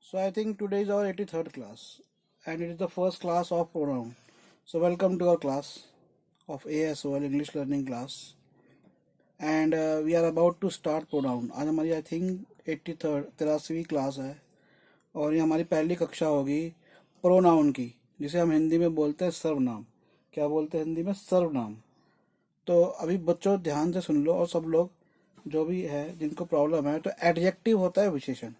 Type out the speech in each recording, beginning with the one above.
So I think today is our 83rd class and it is the first class of pronoun. So welcome to our class of ASOL English Learning class and we are about to start pronoun. आज हमारी I think 83वीं class है और ये हमारी पहली कक्षा होगी pronoun की, जिसे हम हिंदी में बोलते हैं सर्वनाम। क्या बोलते हैं हिंदी में? सर्वनाम। तो अभी बच्चों ध्यान से सुन लो और सब लोग जो भी है जिनको प्रॉब्लम है, तो एडजेक्टिव होता है विशेषण,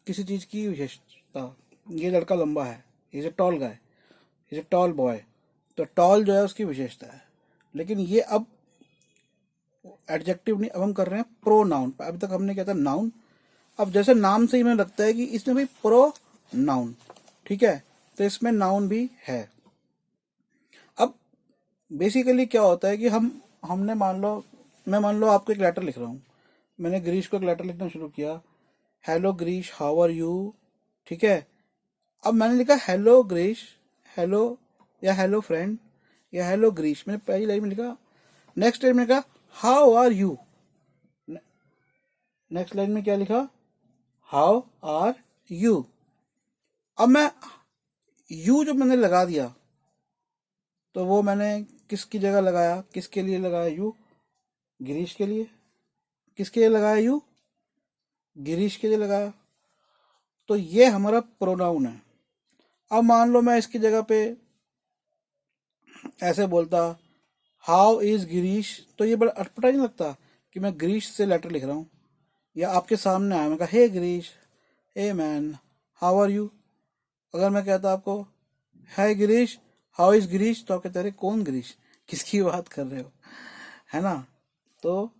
किसी चीज की विशेषता। ये लड़का लंबा है, is a tall guy, is a tall boy. तो टॉल जो है उसकी विशेषता है, लेकिन ये अब एडजेक्टिव नहीं, अब हम कर रहे हैं प्रोनाउन। अभी तक हमने क्या था? नाउन। अब जैसे नाम से ही हमें लगता है कि इसमें भी प्रो नाउन, ठीक है, तो इसमें नाउन भी है। अब बेसिकली क्या होता है कि हमने मान लो आपको एक लेटर लिख रहा हूँ। मैंने गिरीश को एक लेटर लिखना शुरू किया, hello Girish, how are you, ठीक है। अब मैंने लिखा हेलो गिरीश, हेलो या हेलो फ्रेंड या हेलो गिरीश, मैंने पहली लाइन में लिखा। नेक्स्ट लाइन में लिखा how are you, next line में क्या लिखा? How are you. अब मैं यू जो मैंने लगा दिया, तो वो मैंने किसकी जगह लगाया, किसके लिए लगाया यू? गिरीश के लिए। किसके लिए लगाया यू? गिरीश के लिए लगाया। तो ये हमारा प्रोनाउन है। अब मान लो मैं इसकी जगह पे ऐसे बोलता हाउ इज गिरीश, तो ये बड़ा अटपटा नहीं लगता कि मैं गिरीश से लेटर लिख रहा हूँ, या आपके सामने आया, मैं कहा hey Girish, hey man, how are you. अगर मैं कहता आपको hi Girish, how is Girish, तो आप कहते अरे कौन गिरीश, किसकी बात कर रहे हो, है ना। तो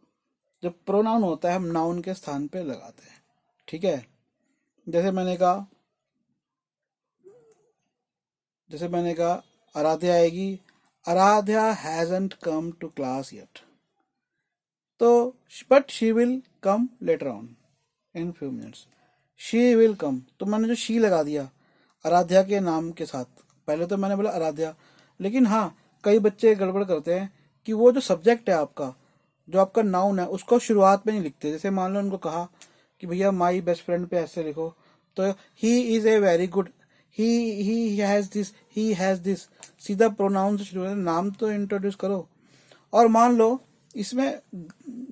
जब प्रोनाउन होता है हम नाउन के स्थान पे लगाते हैं, ठीक है। जैसे मैंने कहा आराध्या आएगी, Aaradhya hasn't come to class yet, तो but she will come later on in few minutes. She will come, तो मैंने जो शी लगा दिया आराध्या के नाम के साथ। पहले तो मैंने बोला आराध्या, लेकिन हाँ, कई बच्चे गड़बड़ करते हैं कि वो जो सब्जेक्ट है आपका, जो आपका नाउन है, उसको शुरुआत में नहीं लिखते। जैसे मान लो उनको कहा कि भैया माई बेस्ट फ्रेंड पे ऐसे लिखो, तो he is a very good, he has this, सीधा प्रोनाउन से शुरू है, नाम तो इंट्रोड्यूस करो। और मान लो इसमें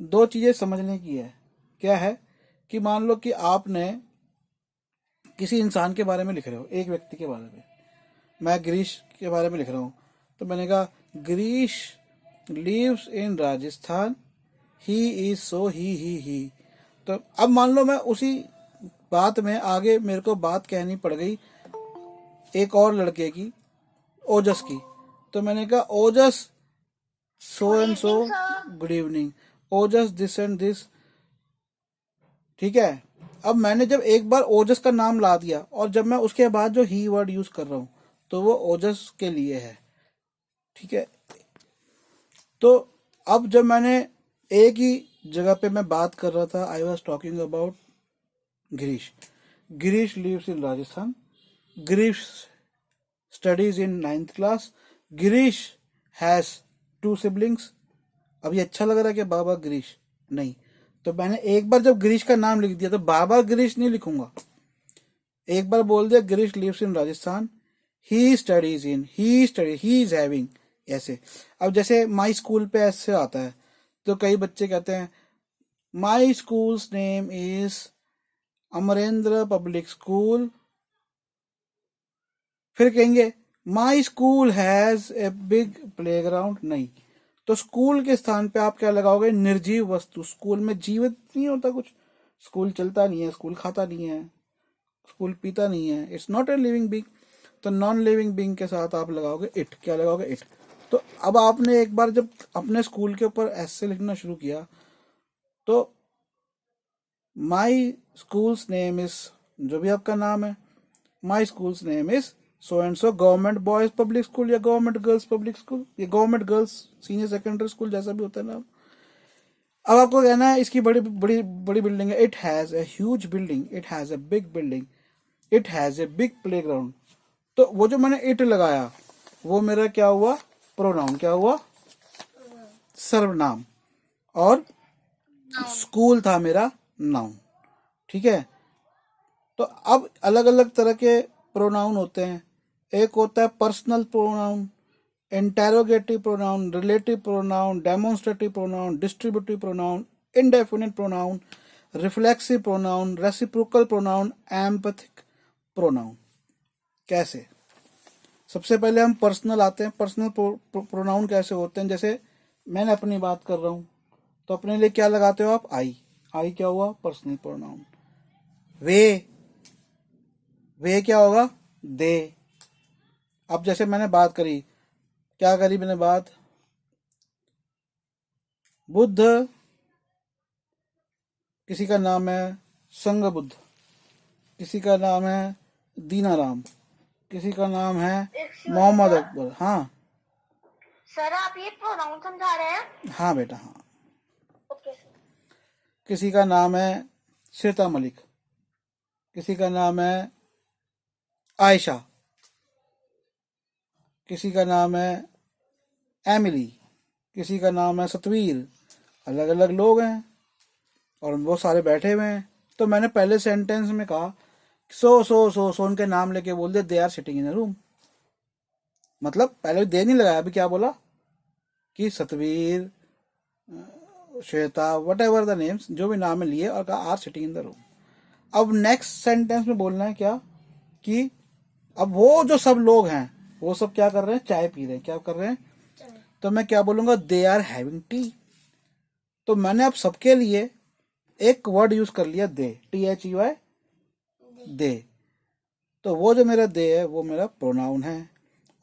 दो चीजें समझने की है। क्या है कि मान लो कि आपने किसी इंसान के बारे में लिख रहे हो, एक व्यक्ति के बारे में। मैं गिरीश के बारे में लिख रहा हूँ, तो मैंने कहा Girish lives in Rajasthan, he is so he. तो अब मान लो मैं उसी बात में आगे मेरे को बात कहनी पड़ गई एक और लड़के की, ओजस की, तो मैंने कहा Ojas so and so, good evening, Ojas this and this, ठीक है। अब मैंने जब एक बार ओजस का नाम ला दिया और जब मैं उसके बाद जो ही वर्ड यूज कर रहा हूं, तो वो ओजस के लिए है, ठीक है। तो अब जब मैंने एक ही जगह पे मैं बात कर रहा था, I was talking about Girish, Girish lives in Rajasthan, Girish studies in 9th class, Girish has 2 siblings. अभी अच्छा लग रहा है कि बाबा गिरीश नहीं, तो मैंने एक बार जब गिरीश का नाम लिख दिया तो बाबा गिरीश नहीं लिखूंगा। एक बार बोल दिया Girish lives in Rajasthan, he studies in, he is having, ऐसे। अब जैसे माई स्कूल पे ऐसे आता है, तो कई बच्चे कहते हैं my school's name is Amarendra public school, फिर कहेंगे my school has a big playground, नहीं। तो स्कूल के स्थान पे आप क्या लगाओगे? निर्जीव वस्तु। स्कूल में जीवित नहीं होता कुछ, स्कूल चलता नहीं है, स्कूल खाता नहीं है, स्कूल पीता नहीं है, it's not a living being. तो नॉन लिविंग बीइंग के साथ आप लगाओगे इट। क्या लगाओगे? इट। तो अब आपने एक बार जब अपने स्कूल के ऊपर ऐसे लिखना शुरू किया, तो माई स्कूल्स नेम इज, जो भी आपका नाम है, my school's name is so and so government boys public school या गवर्नमेंट गर्ल्स पब्लिक स्कूल या government girls senior secondary school, जैसा भी होता है नाम। अब आपको कहना है इसकी बड़ी बड़ी बड़ी बिल्डिंग है, it has a huge building, it has a big building, it has a big playground. तो वो जो मैंने इट लगाया वो मेरा क्या हुआ? प्रोनाउन। क्या हुआ? सर्वनाम। और स्कूल था मेरा नाउन, ठीक है। तो अब अलग अलग तरह के प्रोनाउन होते हैं। एक होता है personal pronoun, interrogative pronoun, relative pronoun, demonstrative pronoun, distributive pronoun, indefinite pronoun, reflexive pronoun, reciprocal pronoun, empathic pronoun. कैसे? सबसे पहले हम पर्सनल आते हैं। पर्सनल प्रोनाउन कैसे होते हैं? जैसे मैंने अपनी बात कर रहा हूँ तो अपने लिए क्या लगाते हो आप? आई। आई क्या हुआ? Personal pronoun. वे क्या होगा? दे। अब जैसे मैंने बात करी, क्या करी मैंने बात? बुद्ध, किसी का नाम है संग बुद्ध, किसी का नाम है दीनाराम, किसी का नाम है मोहम्मद अकबर। हाँ सर आप ये प्रोनाउन समझा रहे हैं? हाँ बेटा हाँ। ओके। किसी का नाम है श्वेता मलिक, किसी का नाम है आयशा, किसी का नाम है एमिली, किसी का नाम है सतवीर। अलग अलग लोग हैं और वो सारे बैठे हुए हैं। तो मैंने पहले सेंटेंस में कहा सो उनके नाम लेके बोल दे they are sitting in a room. मतलब पहले दे नहीं लगाया, अभी क्या बोला कि Satveer, Shweta, what ever the names, जो भी नाम है लिए और कहा are sitting in the room. अब नेक्स्ट सेंटेंस में बोलना है क्या कि अब वो जो सब लोग हैं वो सब क्या कर रहे हैं? चाय पी रहे हैं। क्या कर रहे हैं? तो मैं क्या बोलूंगा? They are having tea. तो मैंने अब सबके लिए एक वर्ड यूज कर लिया, दे, THEY, दे। तो वो जो मेरा दे है वो मेरा प्रोनाउन है।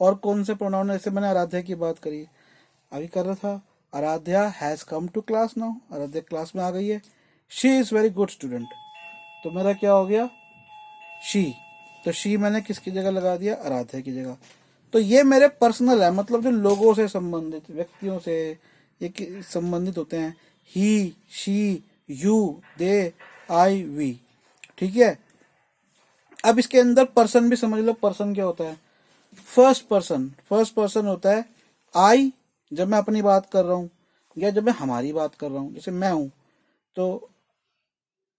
और कौन से प्रोनाउन है? जैसे मैंने आराध्या की बात करी, अभी कर रहा था, Aaradhya has come to class now, Aaradhya class में आ गई है। She is very good student, तो मेरा क्या हो गया? शी। तो शी मैंने किसकी जगह लगा दिया? आराध्या की जगह। तो ये मेरे पर्सनल है, मतलब जो लोगों से संबंधित, व्यक्तियों से ये संबंधित होते हैं। He, she, you, they, I, we. ठीक है। अब इसके अंदर पर्सन भी समझ लो। पर्सन क्या होता है? First person. फर्स्ट पर्सन होता है आई, जब मैं अपनी बात कर रहा हूं या जब मैं हमारी बात कर रहा हूं। जैसे मैं हूं तो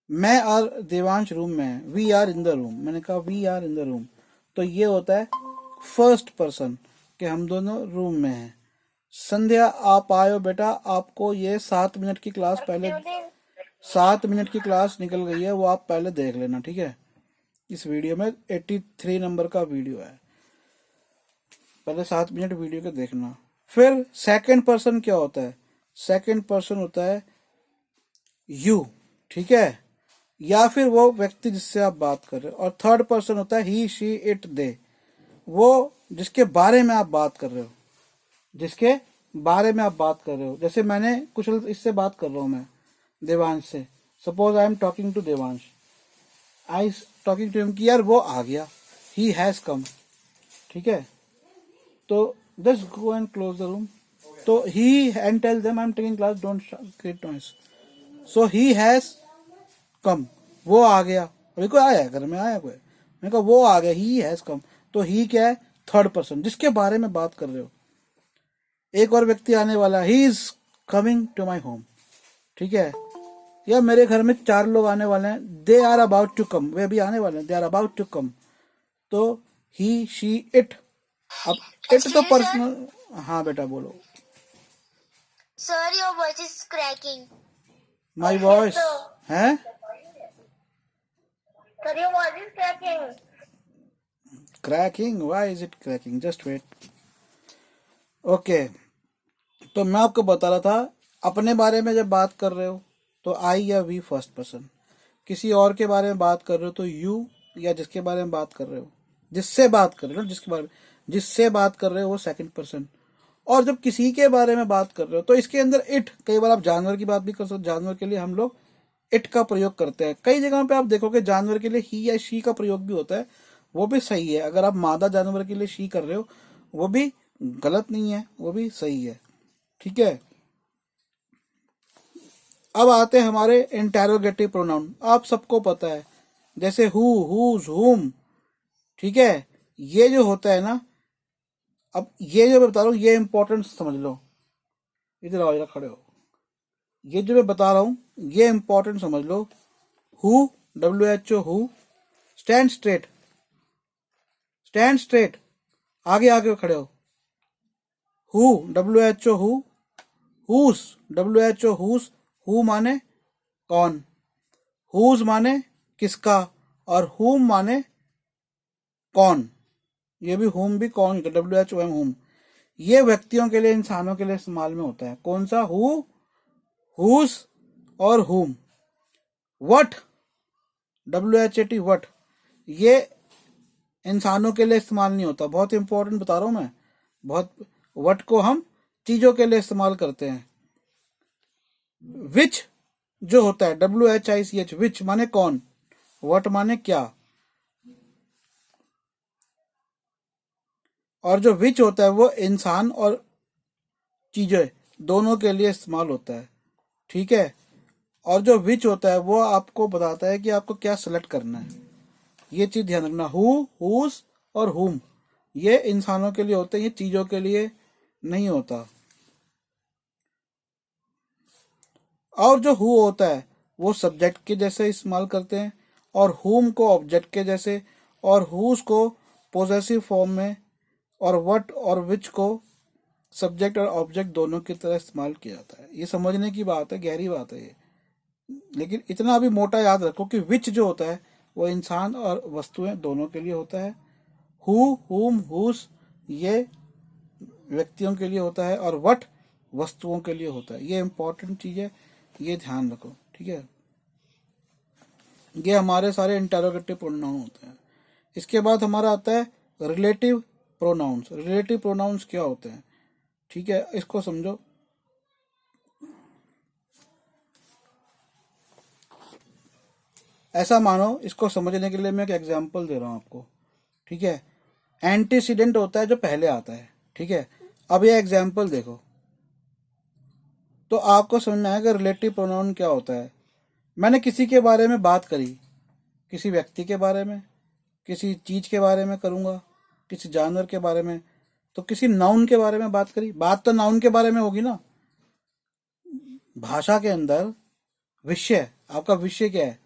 मैं और देवांश रूम में है, we are in the room. मैंने कहा we are in the room, तो ये होता है फर्स्ट पर्सन कि हम दोनों रूम में हैं। संध्या आप आयो बेटा, आपको ये 7 मिनट की क्लास पहले, 7 मिनट की क्लास निकल गई है, वो आप पहले देख लेना, ठीक है। इस वीडियो में 83 नंबर का वीडियो है, पहले 7 मिनट वीडियो को देखना। फिर सेकंड पर्सन क्या होता है? सेकंड पर्सन होता है यू, ठीक है, या फिर वो व्यक्ति जिससे आप बात कर रहे हो। और थर्ड पर्सन होता है ही, शी, इट, दे, वो जिसके बारे में आप बात कर रहे हो, जिसके बारे में आप बात कर रहे हो। जैसे मैंने कुछ इससे बात कर रहा हूं, मैं देवांश से, suppose I am talking to Devansh, I talking to him कि यार वो आ गया, ही हैज कम, ठीक है। तो just go and close the room. तो he and tell them I am taking class, don't create noise. So he has come, वो आ गया। अभी कोई आया घर में? आया कोई? मैंने कहा वो आ गया, ही हैज कम। तो ही क्या है? थर्ड पर्सन, जिसके बारे में बात कर रहे हो। एक और व्यक्ति आने वाला, he is coming to my home, ठीक है। या मेरे घर में 4 लोग आने वाले हैं, they are about to come, वे भी आने वाले हैं, they are about to come. तो ही, शी, इट। अब इट तो पर्सनल। हाँ बेटा बोलो। Sir your voice is cracking. My voice है? Sir your voice is cracking. Cracking? Why is it cracking? Just wait. Okay, तो मैं आपको बता रहा था, अपने बारे में जब बात कर रहे हो तो आई या वी फर्स्ट पर्सन, किसी और के बारे में बात कर रहे हो तो यू, या जिसके बारे में बात कर रहे हो, जिससे बात कर रहे हो, जिसके बारे में, जिससे बात कर रहे हो वो सेकंड पर्सन। और जब किसी के बारे में बात कर रहे हो तो इसके अंदर इट। कई बार आप जानवर की बात भी कर सकते, जानवर के लिए हम लोग इट का प्रयोग करते हैं। कई जगहों पे आप देखोगे जानवर के लिए ही या शी का प्रयोग भी होता है, वो भी सही है। अगर आप मादा जानवर के लिए शी कर रहे हो वो भी गलत नहीं है, वो भी सही है, ठीक है। अब आते हैं हमारे इंटेरोगेटिव प्रोनाउन। आप सबको पता है, जैसे हु, हुज, हुम, ठीक है। ये जो होता है ना, अब ये जो मैं बता रहा हूँ ये इंपॉर्टेंट समझ लो। इधर आओ, जरा खड़े हो। ये जो मैं बता रहा हूँ ये इंपॉर्टेंट समझ लो। Who, WHO, who, stand straight, stand straight, आगे आगे खड़े हो। Who, WHO who, whose, WHO whose, who माने कौन, हुज माने किसका, और हुम माने कौन, ये भी हुम भी कौन, WHO हुम, ये व्यक्तियों के लिए, इंसानों के लिए इस्तेमाल में होता है। कौन सा, हु, हुस और हुम। वट, WHAT वट, ये इंसानों के लिए इस्तेमाल नहीं होता, बहुत इंपॉर्टेंट बता रहा हूं मैं, बहुत। वट को हम चीजों के लिए इस्तेमाल करते हैं। विच जो होता है, WHICH, विच माने कौन, वट माने क्या, और जो विच होता है वो इंसान और चीजें दोनों के लिए इस्तेमाल होता है, ठीक है। और जो विच होता है वो आपको बताता है कि आपको क्या सेलेक्ट करना है, ये चीज ध्यान रखना। हु, हुस और हुम ये इंसानों के लिए होते हैं, ये चीजों के लिए नहीं होता। और जो हु होता है वो सब्जेक्ट के जैसे इस्तेमाल करते हैं, और हुम को ऑब्जेक्ट के जैसे, और हुस को पोजेसिव फॉर्म में, और वट और विच को सब्जेक्ट और ऑब्जेक्ट दोनों की तरह इस्तेमाल किया जाता है। ये समझने की बात है, गहरी बात है ये, लेकिन इतना भी मोटा याद रखो कि विच जो होता है वो इंसान और वस्तुएं दोनों के लिए होता है। हु, हुम, हुस ये व्यक्तियों के लिए होता है, और वट वस्तुओं के लिए होता है। ये इंपॉर्टेंट चीज है, ये ध्यान रखो, ठीक है। ये हमारे सारे इंटरोगेटिव प्रोनाउन होते हैं। इसके बाद हमारा आता है रिलेटिव प्रोनाउंस। रिलेटिव प्रोनाउंस क्या होते हैं, ठीक है, इसको समझो। ऐसा मानो, इसको समझने के लिए मैं एक एग्जांपल दे रहा हूं आपको, ठीक है। एंटीसीडेंट होता है जो पहले आता है, ठीक है। अब ये एग्जांपल देखो तो आपको समझ में आएगा रिलेटिव प्रोनाउन क्या होता है। मैंने किसी के बारे में बात करी, किसी व्यक्ति के बारे में, किसी चीज के बारे में करूंगा, किसी जानवर के बारे में, तो किसी नाउन के बारे में बात करी, बात तो नाउन के बारे में होगी ना। भाषा के अंदर विषय, आपका विषय क्या है,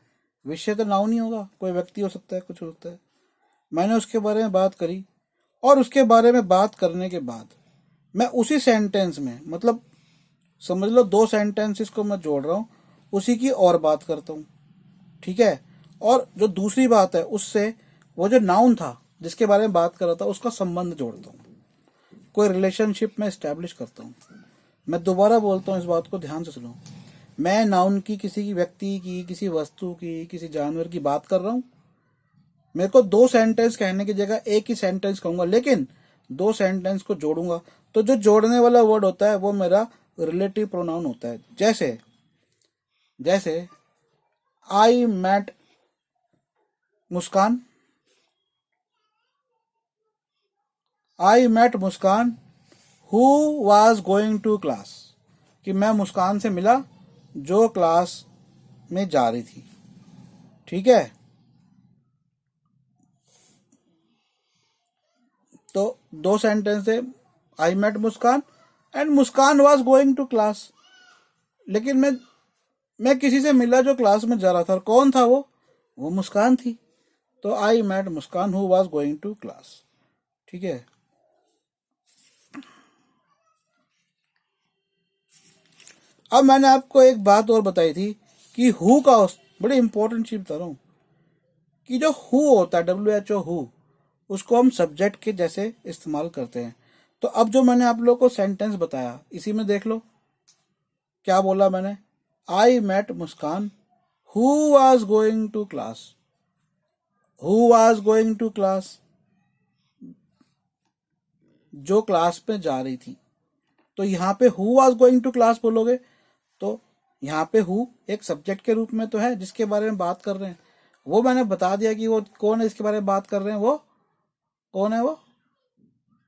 विषय तो नाउन ही होगा, कोई व्यक्ति हो सकता है, कुछ हो सकता है। मैंने उसके बारे में बात करी, और उसके बारे में बात करने के बाद मैं उसी सेंटेंस में, मतलब समझ लो 2 सेंटेंसेस को मैं जोड़ रहा हूं, उसी की और बात करता हूं, ठीक है। और जो दूसरी बात है उससे वो जो नाउन था जिसके बारे में बात कर रहा था उसका संबंध जोड़ता हूं, कोई रिलेशनशिप में स्टैब्लिश करता हूं। मैं दोबारा बोलता हूं, इस बात को ध्यान से सुनो। मैं नाउन की, किसी व्यक्ति की, किसी वस्तु की, किसी जानवर की बात कर रहा हूं। मेरे को 2 सेंटेंस कहने की जगह एक ही सेंटेंस कहूंगा, लेकिन 2 सेंटेंस को जोड़ूंगा, तो जो जोड़ने वाला वर्ड होता है वो मेरा रिलेटिव प्रोनाउन होता है। जैसे जैसे I met Muskan, I met Muskan who was going to class, कि मैं मुस्कान से मिला जो क्लास में जा रही थी, ठीक है। तो 2 सेंटेंस है, I met Muskan and Muskan was going to class. लेकिन मैं किसी से मिला जो क्लास में जा रहा था, और कौन था वो मुस्कान थी। तो I met Muskan who was going to class, ठीक है। अब मैंने आपको एक बात और बताई थी कि हु का, बड़ी इंपॉर्टेंट चीज बता रहा हूं, कि जो हु होता है, WHO हु, उसको हम सब्जेक्ट के जैसे इस्तेमाल करते हैं। तो अब जो मैंने आप लोगों को सेंटेंस बताया, इसी में देख लो क्या बोला मैंने। I met Muskan who was going to class, who was going to class, जो क्लास में जा रही थी। तो यहाँ पे who was going to class बोलोगे तो यहाँ पे हु एक सब्जेक्ट के रूप में तो है जिसके बारे में बात कर रहे हैं। वो मैंने बता दिया कि वो कौन है, इसके बारे में बात कर रहे हैं, वो कौन है, वो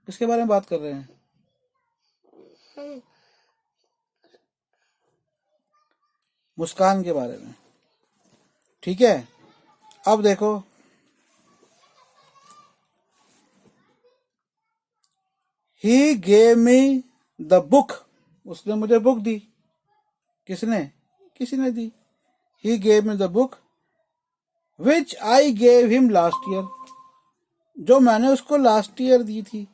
किसके बारे में बात कर रहे हैं, मुस्कान के बारे में, ठीक है। अब देखो, he gave me the book, उसने मुझे बुक दी, किसने, किसी ने दी। He gave me the book which I gave him last year, जो मैंने उसको लास्ट ईयर दी थी।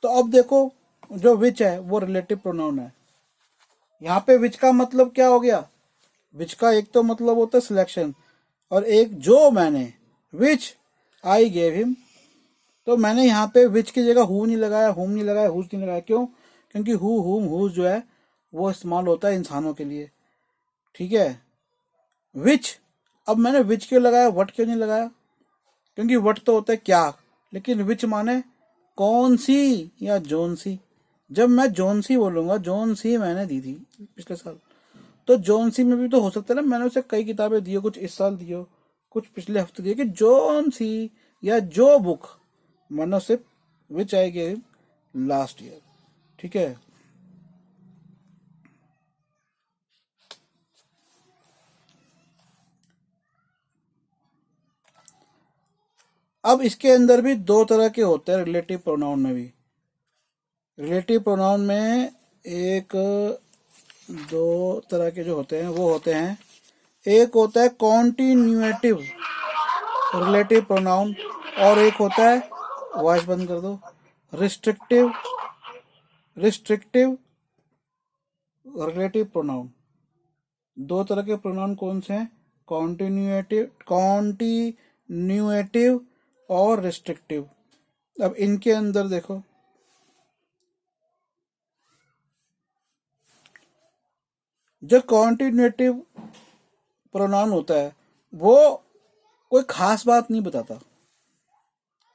तो अब देखो जो विच है वो रिलेटिव प्रोनाउन है। यहाँ पे विच का मतलब क्या हो गया, विच का एक तो मतलब होता है सिलेक्शन, और एक जो मैंने, विच आई गेव हिम। तो मैंने यहाँ पे विच की जगह हु नहीं लगाया, हुम नहीं लगाया, हुज नहीं लगाया। क्यों? क्योंकि हु, हुम, हुज जो है वो इस्तेमाल होता है इंसानों के लिए। ठीक है। विच, अब मैंने विच क्यों लगाया, वट क्यों नहीं लगाया? क्योंकि वट तो होता है क्या, लेकिन विच माने कौन सी या जोन सी। जब मैं जोन सी बोलूंगा, जोन सी मैंने दी थी पिछले साल, तो जोन सी में भी तो हो सकता है ना मैंने उसे कई किताबें दी हो, कुछ इस साल दी हो, कुछ पिछले हफ्ते दी, कि जोन सी या जो बुक, मानो सिर्फ विच आई गेव लास्ट ईयर। ठीक है। अब इसके अंदर भी दो तरह के होते हैं रिलेटिव प्रोनाउन में भी। रिलेटिव प्रोनाउन में एक दो तरह के जो होते हैं वो होते हैं, एक होता है कॉन्टिन्यूएटिव रिलेटिव प्रोनाउन, और एक होता है, वॉइस बंद कर दो, रिस्ट्रिक्टिव रिस्ट्रिक्टिव रिलेटिव प्रोनाउन। दो तरह के प्रोनाउन कौन से हैं? कॉन्टिन्यूएटिव और रिस्ट्रिक्टिव। अब इनके अंदर देखो, जो कॉन्टिन्यूएटिव प्रोनाउन होता है वो कोई खास बात नहीं बताता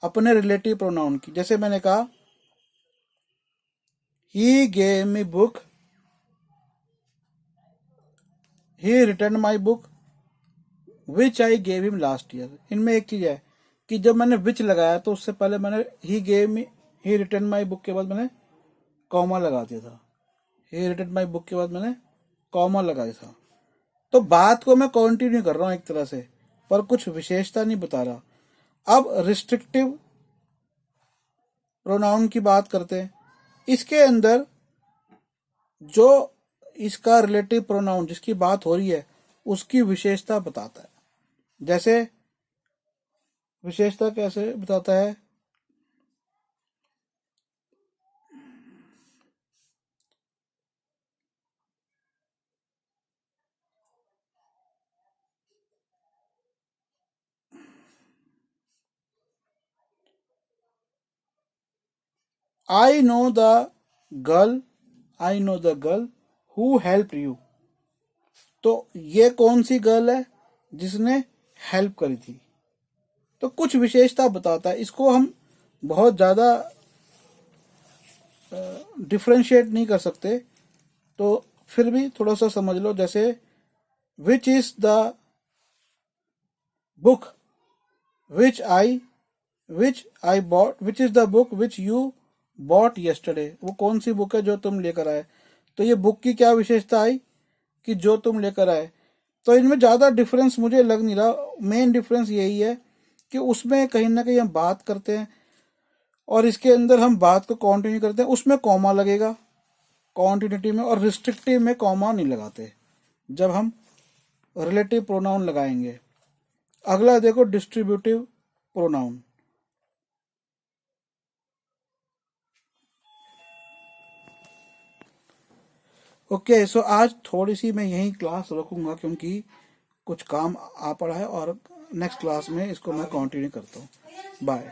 अपने रिलेटिव प्रोनाउन की। जैसे मैंने कहा ही gave me book, he return my book, which I gave him last year. इनमें एक चीज है कि जब मैंने विच लगाया तो उससे पहले मैंने ही gave me, he return my book के बाद मैंने कॉमा लगा दिया था। ही रिटर्न माई बुक के बाद मैंने कॉमा लगा दिया था। तो बात को मैं कंटिन्यू कर रहा हूं एक तरह से, पर कुछ विशेषता नहीं बता रहा। अब रिस्ट्रिक्टिव प्रोनाउन की बात करते हैं। इसके अंदर जो इसका रिलेटिव प्रोनाउन जिसकी बात हो रही है उसकी विशेषता बताता है। जैसे विशेषता कैसे बताता है? I know the girl, I know the girl who help you. तो ये कौन सी गर्ल है? जिसने हेल्प करी थी। तो कुछ विशेषता बताता है। इसको हम बहुत ज्यादा डिफ्रेंशिएट नहीं कर सकते, तो फिर भी थोड़ा सा समझ लो। जैसे which is the book which I bought, which is the book which you bought yesterday। वो कौन सी बुक है जो तुम लेकर आए? तो ये बुक की क्या विशेषता आई कि जो तुम लेकर आए। तो इनमें ज्यादा डिफरेंस मुझे लग नहीं रहा। मेन डिफरेंस यही है कि उसमें कहीं ना कहीं हम बात करते हैं और इसके अंदर हम बात को कंटिन्यू करते हैं, उसमें कॉमा लगेगा कॉन्टिन्यूटी में, और रिस्ट्रिक्टिव में कॉमा नहीं लगाते जब हम रिलेटिव प्रोनाउन लगाएंगे। अगला देखो डिस्ट्रीब्यूटिव प्रोनाउन। ओके, सो आज थोड़ी सी मैं यही क्लास रखूंगा क्योंकि कुछ काम आ पड़ा है, और नेक्स्ट क्लास में इसको मैं कंटिन्यू करता हूँ। बाय।